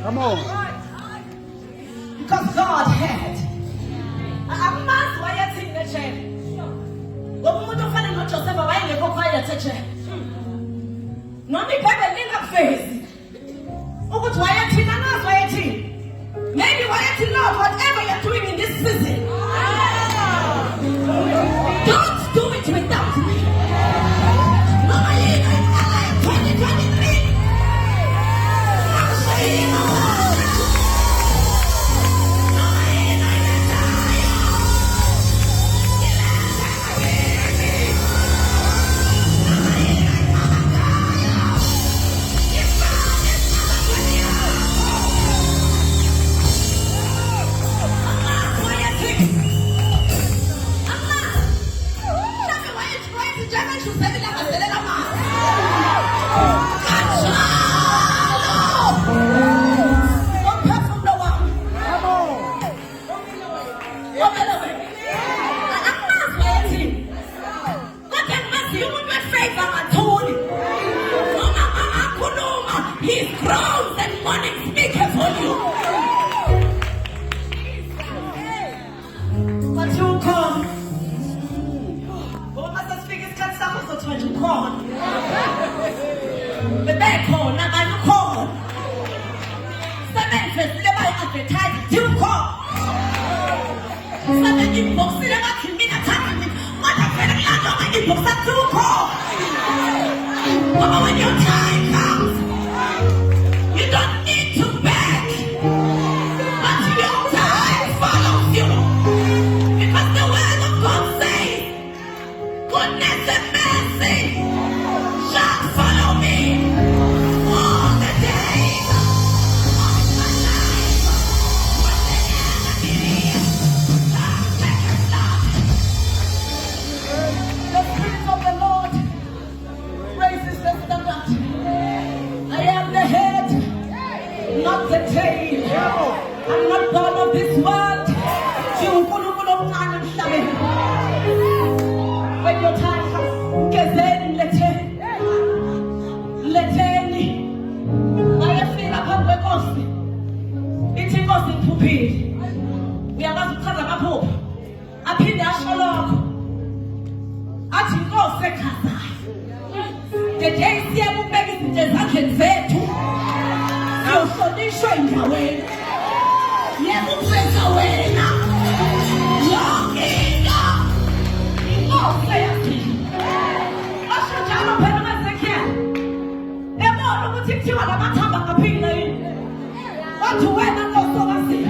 Come on. Because God had. Mazwi yathini le chair. Ngoba umuntu ofana noJoseph wayengekho quiet echair. Noma iBhayibheli lingakuvezi ukuthi wayathina nazo wayathini. Maybe wayathini, Lord, whatever you're doing in this season, don't do it without me. Mama, you know, 2023. I'm saying, His crowns and money speaketh for you. But you come. What must I speak? It's got some of the time you call. The back call, not my call. Seven says, never advertise, you call. Seven inbox, never can be attacking me. What a friend, I don't like inbox, that's you call. But when your time comes, you don't need to beg, but your time follows you. Because the word of God says, goodness and mercy shall follow me all the days of my life. When the enemy has taken blood, the Spirit of the Lord raises the standard. I am the head, not the tail. I'm not God of this world. When your time comes, leteni. I feel up on the coast. It's in us in Pupil. We are about to cut up hope. I pin the Ashalok. I think go second. The day see will make it the second veto. So they shine away. Yeah, we'll face away now. Longing up. Oh, say it. I should tell up and I can. And all of the things you are about to have a opinion. What to wear and go so I see.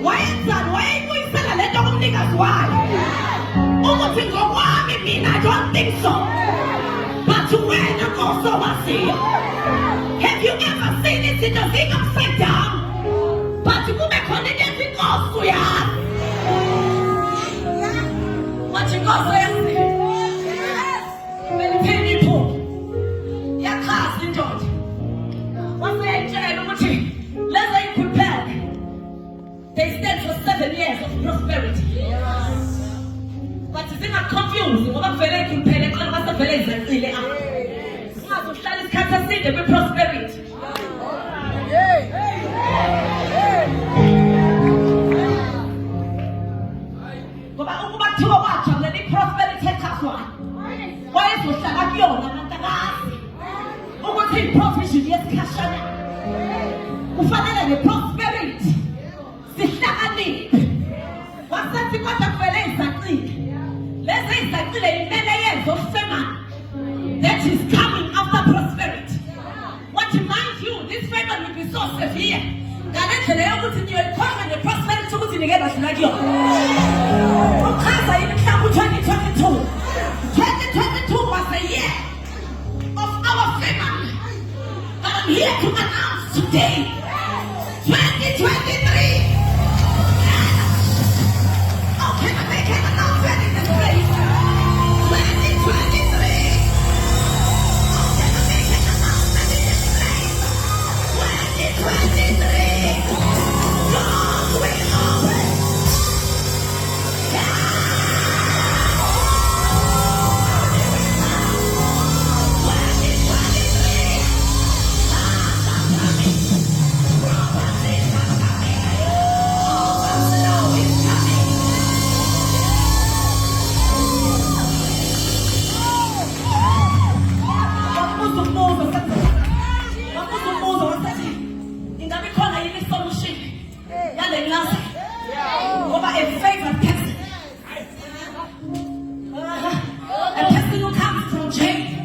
Why is that? Why ain't we sell a little niggas? Why? Oh, what thing go on? I mean, I don't think so. But to wear and go so I see. Have you ever seen it in the thing upside down? But you go back on the thing off to ya. What you go say? Many people. Your cars in George. What's the enjoy? Let's say prepared. They stand for 7 years of prosperity. But is it not confusing? What I'm very prepared. I'm not very exactly. Studies can't see the prosperity. Go back to a watch and let the prosperity take us one. Why is it that you are not the last? Who will take prosperity? Yes, Kashana. Who found the prosperity? Sithole. What's that? What a fellow exactly? Let's say exactly many years of famine that is coming after prosperity. What reminds you, this famine will be so severe that it's able to do it and the prosperity to the together. Because I even come to 2022. 2022 was the year of our famine. But I'm here to announce today, 2023. Oh, can I make an announcement in this place? 2023. a favored person. A person who comes from jail.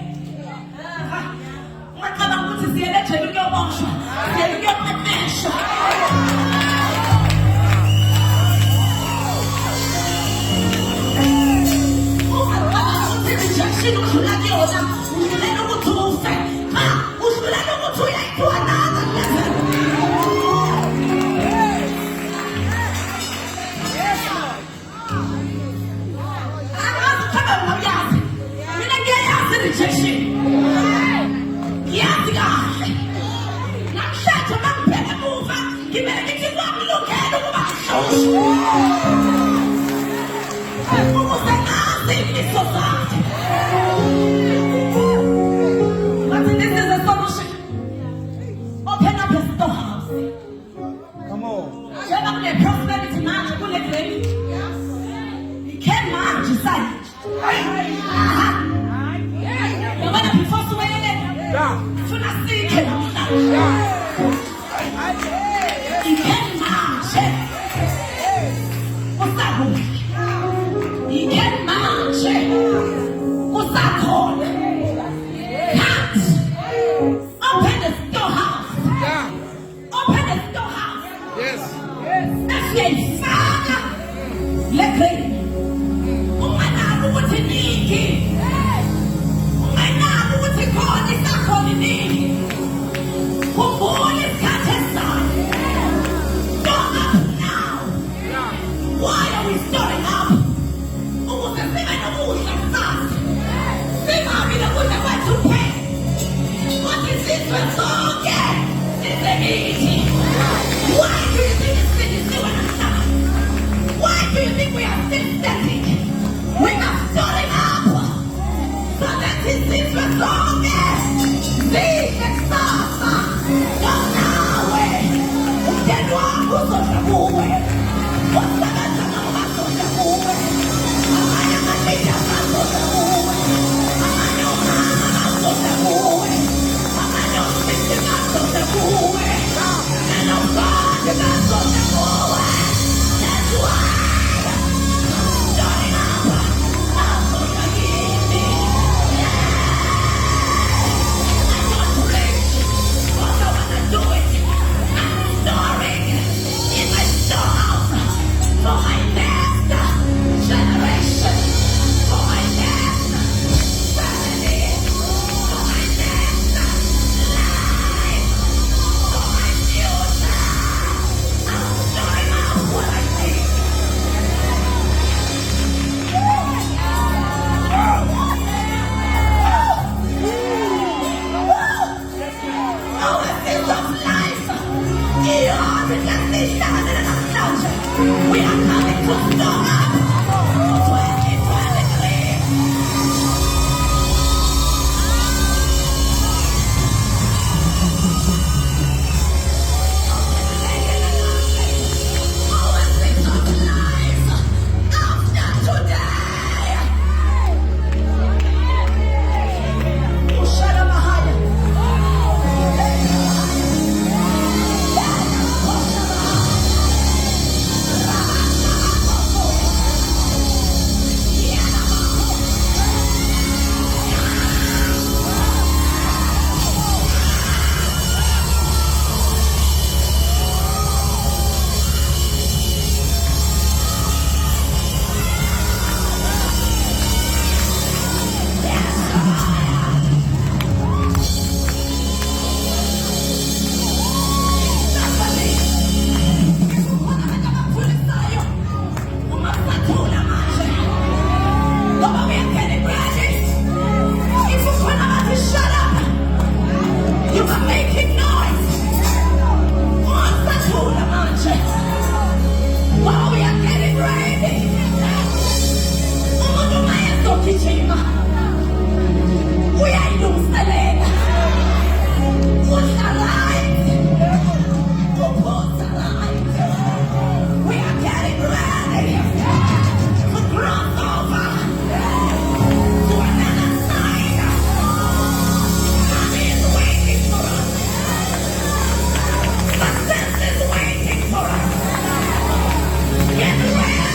Get ready!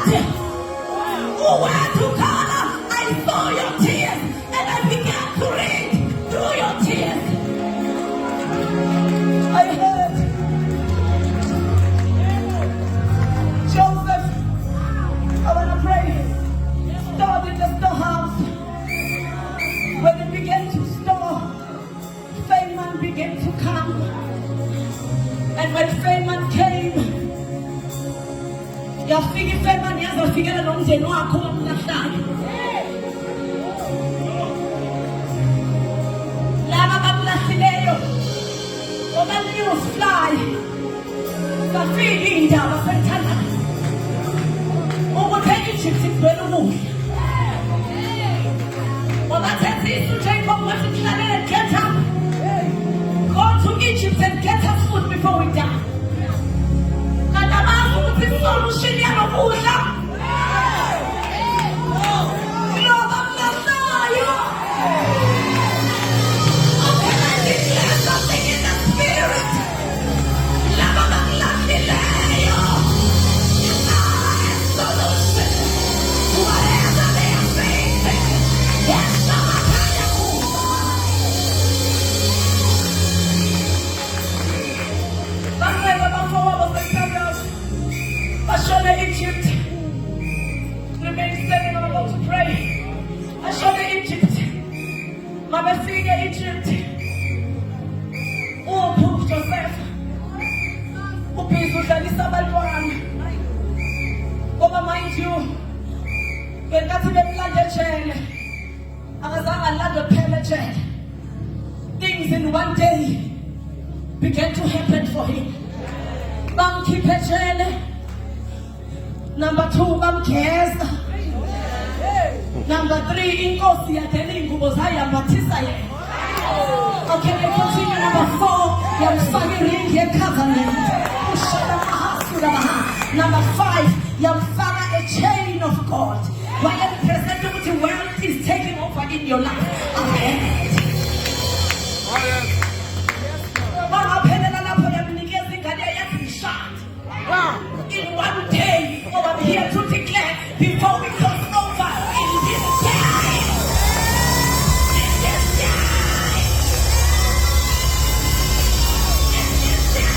Where to color, I saw your tears and I began to read through your tears. I heard Joseph, I want to pray, stored in the storehouse. When it began to store, famine began to come. And when famine came, yafika ifemani yazofikela nomndeni wakho omlahlayo. Laba bamlahlileyo ngoba news fly bafika iy'ndaba sekuthanda ukuthi e-Egypt kuvela ukudla. Ngoba thethisa uJacob wathi kuhlalele get up, go to Egypt and get us food before we die. Solution yanokudla. Ngoba mnahlayo. Can I declare something in the spirit? Laba bamlahlileyo. You are a solution to whatever they are facing. Yes, Shamakaya Kuba. Bangela bafowabo sekuthandaza. Ashole Egypt. Remain standing, I'm about to pray. Ashole Egypt. Mabefika Egypt. Uphuku Joseph. Ubhizi udlalisa abantwana. Ngoba mind you, bengathi bemlanda ejele. Akazange alande phela ejele. Things in one day began to happen for him. Bamkhipha ejele. Number 2, bamkheza. Number 3, inkosi yadela iy'ngubo zayambathisa yena. Okay, they continue. Number 4, yamfaka iringi ye-covenant. Number 5, yamfaka a chain of God. Wayepresent ukuthi wealth is taking over in your life. Amen. Bangaphelela lapho yamnikeza ingane yathi ngishada. In one day, I'm here to declare before we cross over in this time. In this time. In this time.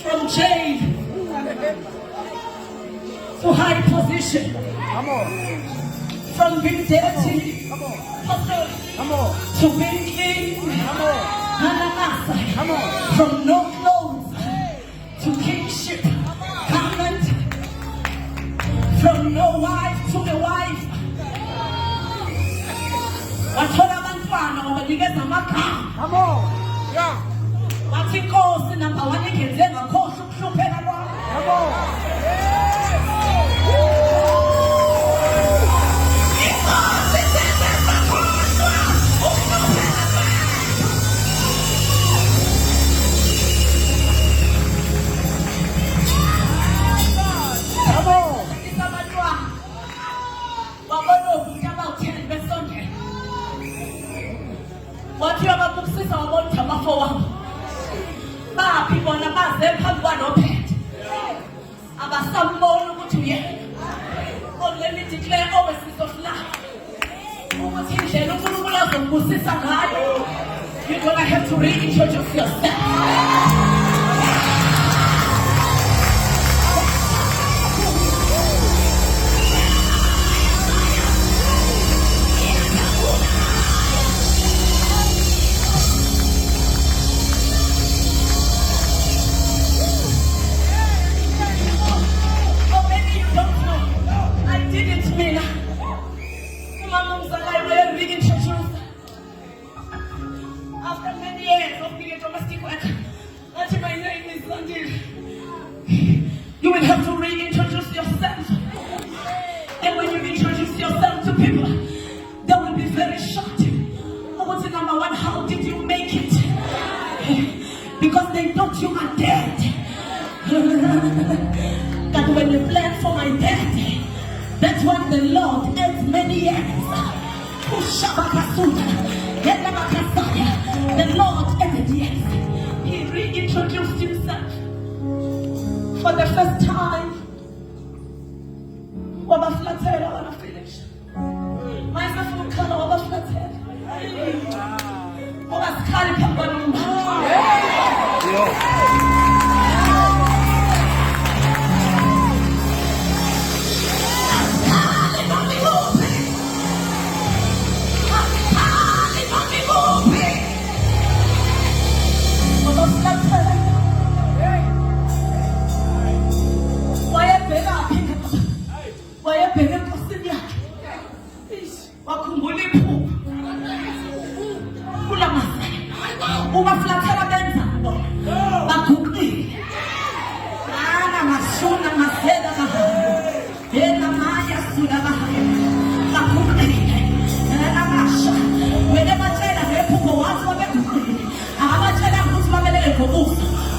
From jail to high position. Come on. From being dirty to being clean. Come on. Come on. From no clothes to kingship. Covenant. From no wife to a wife. Wathola abantwana wabanikeza amagama. Come on. Yeah. Wathi inkosi number 1 ingenze ngakhohlwa ukuhlupheka kwami. Come on. Inkosi isenze ngakhohlwa ukuhlupheka kwami. Come on. Isabantwana wabona ukuthi abawu-10 besondela. Wathi uyababukisisa wabona ukuthi abafowabo. Baphi bona baze phambi kwanophethe. Abasambona ukuthi uyena. Oh, let me declare Oasis of life. Ukuthi indlela uNkulunkulu azokubusisa ngayo. You're gonna have to reintroduce yourself. After many years of being a domestic worker, until my name is Zandile, you will have to reintroduce yourself. And when you introduce yourself to people, they will be very That's what the Lord ate many years. The Lord ate years. He reintroduced himself for the first time. Wabaflatela wana finish. Myself will call wabaflatela. Wabaskali pambanu.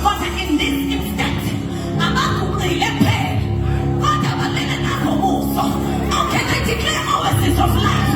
But in this instant, how can I declare oasis of life?